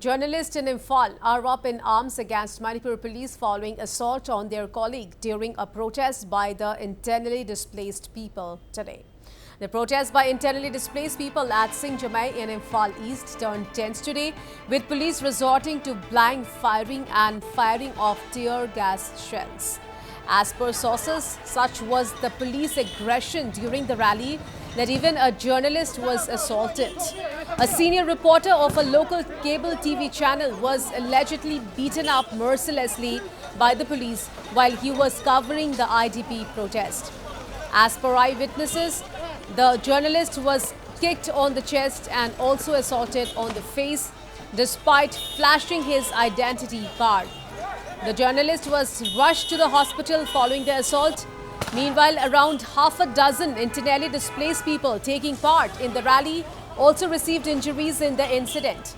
journalists in Imphal are up in arms against Manipur police following assault on their colleague during a protest by the internally displaced people today. The protest by internally displaced people at Singjamei in Imphal East turned tense today, with police resorting to blank firing and firing of tear gas shells. As per sources, such was the police aggression during the rally that even a journalist was assaulted. A senior reporter of a local cable TV channel was allegedly beaten up mercilessly by the police while he was covering the IDP protest. As per eyewitnesses, the journalist was kicked on the chest and also assaulted on the face despite flashing his identity card. The journalist was rushed to the hospital following the assault. Meanwhile, around half a dozen internally displaced people taking part in the rally also received injuries in the incident.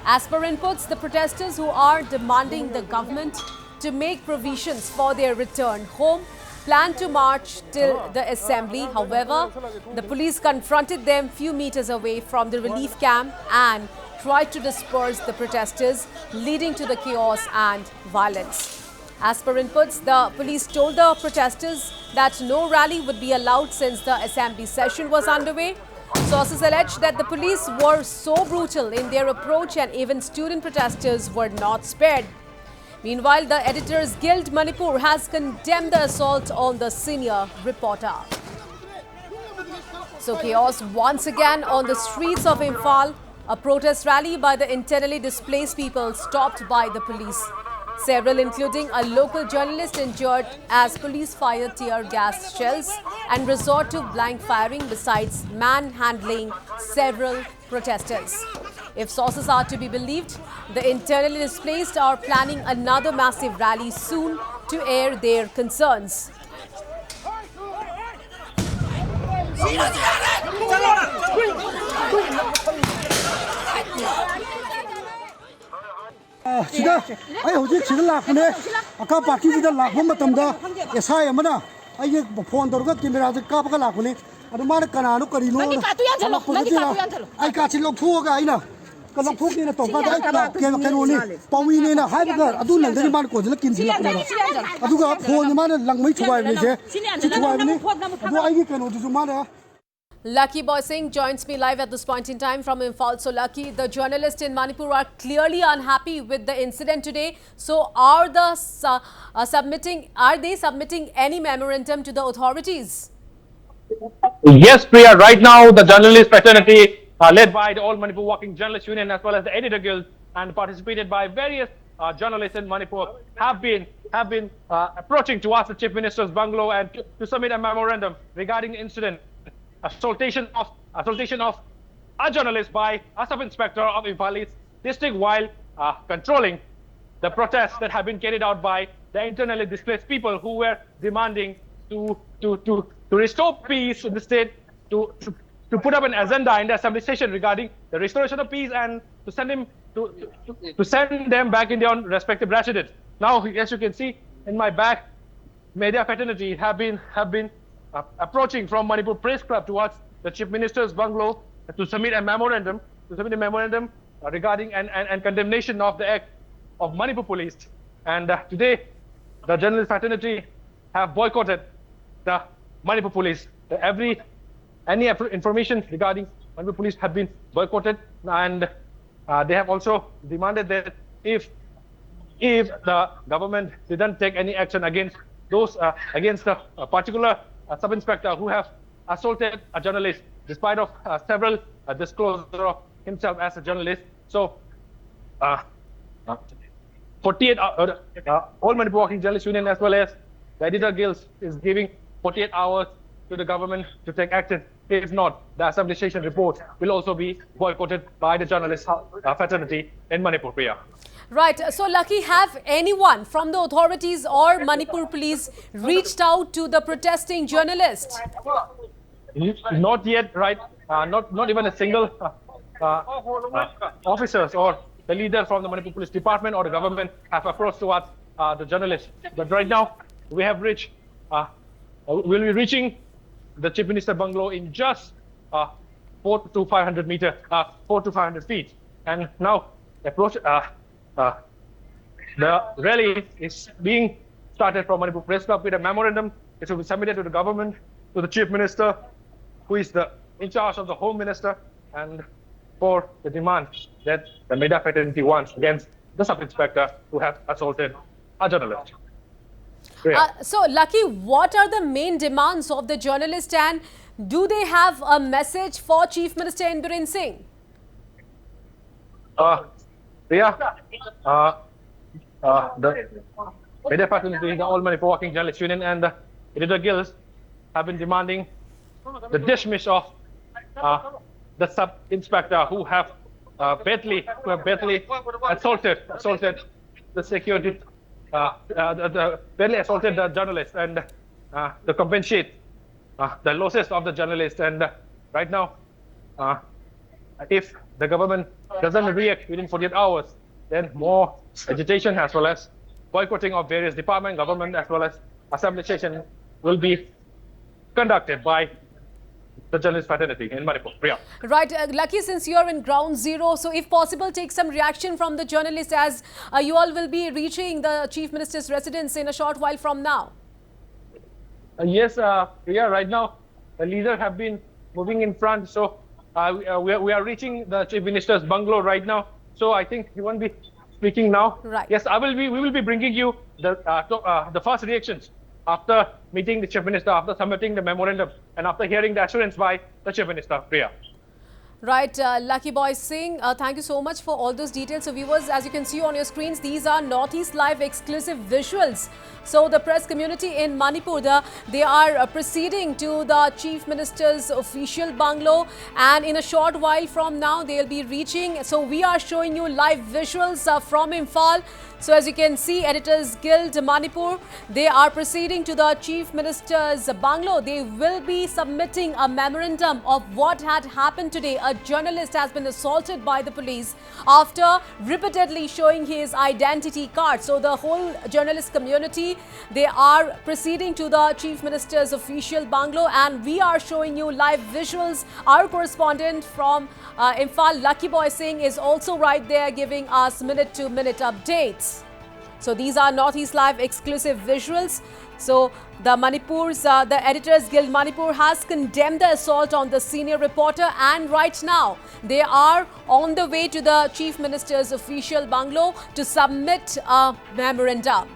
As per inputs, the protesters who are demanding the government to make provisions for their return home plan to march till the assembly. However, the police confronted them few meters away from the relief camp and tried to disperse the protesters, leading to the chaos and violence. As per inputs, the police told the protesters that no rally would be allowed since the assembly session was underway. Sources allege that the police were so brutal in their approach and even student protesters were not spared. Meanwhile, the Editors Guild Manipur has condemned the assault on the senior reporter. So chaos once again on the streets of Imphal. A protest rally by the internally displaced people stopped by the police. Several, including a local journalist, injured as police fired tear gas shells and resort to blank firing, besides manhandling several protesters. If sources are to be believed, the internally displaced are planning another massive rally soon to air their concerns. Sida ai hojik sida lakne aka party sida lakbom matamda SI amana ai phone torga camera se ka paka lakune adu mar kananu karino ai ka chin lok thuga aina ka lok thuk ni na to ka ai ka ke ni pawi ni na hai ba adu nang de man ko jila kin sila na adu ga phone man lang mai chuai ni se chuai ni adu ai ke no ju ma na. Lucky Boy Singh joins me live at this point in time from Imphal. So Lucky, the journalists in Manipur are clearly unhappy with the incident today. So are they submitting any memorandum to the authorities? Yes, Priya. Right now, the journalist fraternity, led by the All Manipur Working Journalists Union as well as the Editor Guild, and participated by various journalists in Manipur, have been approaching towards the Chief Minister's bungalow and to submit a memorandum regarding the incident. Assaultation of a journalist by a sub-inspector of Imphal East district while controlling the protests that have been carried out by the internally displaced people who were demanding to restore peace in the state, to put up an agenda in the assembly session regarding the restoration of peace and to send them back in their own respective residence. Now, as you can see in my back, media fraternity have been approaching from Manipur Press Club towards the Chief Minister's bungalow to submit a memorandum regarding and condemnation of the act of Manipur police. And today, the journalist fraternity have boycotted the Manipur police. Any information regarding Manipur police have been boycotted, and they have also demanded that if the government didn't take any action against the particular sub-inspector who have assaulted a journalist despite of several disclosures of himself as a journalist. So 48 All Manipur Working Journalists Union as well as the Editor Guild is giving 48 hours to the government to take action. If not, the assembly session report will also be boycotted by the journalist fraternity in Manipur, Priya. Right. So, Lucky, have anyone from the authorities or Manipur police reached out to the protesting journalists? Not yet, right? Not even a single officers or the leader from the Manipur Police Department or the government have approached towards the journalists. But right now, we have reached, we'll be reaching the Chief Minister bungalow in just 400 to 500 feet. And now approach. The rally is being started from Manipur Press Club with a memorandum. It will be submitted to the government, to the chief minister, who is in charge of the home minister, and for the demand that the media fraternity wants against the sub-inspector who has assaulted a journalist. So, Lucky, what are the main demands of the journalist, and do they have a message for Chief Minister Inbiren Singh? Priya, the media fraternity, the All Manipur Working Journalists Union, and the editor guilds have been demanding the dismiss of the sub-inspector who have badly assaulted the security, badly assaulted the journalist, and to compensate the losses of the journalist. And right now, if the government doesn't react within 48 hours, then more agitation as well as boycotting of various department, government, as well as assembly session will be conducted by the journalist fraternity in Manipur. Priya. Right, Lucky, since you're in ground zero, so if possible, take some reaction from the journalists, as you all will be reaching the Chief Minister's residence in a short while from now. Yes, Priya, right now the leaders have been moving in front, so we are reaching the Chief Minister's bungalow right now. So I think he won't be speaking now. Right. Yes, we will be bringing you the first reactions after meeting the Chief Minister, after submitting the memorandum, and after hearing the assurance by the Chief Minister. Priya. Right, Lucky Boy Singh, thank you so much for all those details. So viewers, as you can see on your screens, these are Northeast Live exclusive visuals. So the press community in Manipur, they are proceeding to the Chief Minister's official bungalow, and in a short while from now they'll be reaching. So we are showing you live visuals from Imphal. So as you can see, Editors Guild Manipur, they are proceeding to the Chief Minister's bungalow. They will be submitting a memorandum of what had happened today. A journalist has been assaulted by the police after repeatedly showing his identity card. So the whole journalist community, they are proceeding to the Chief Minister's official bungalow, and we are showing you live visuals. Our correspondent from Imphal, Lucky Boy Singh, is also right there giving us minute-to-minute updates. So these are Northeast Live exclusive visuals. So the Editors Guild Manipur has condemned the assault on the senior reporter, and right now they are on the way to the Chief Minister's official bungalow to submit a memorandum.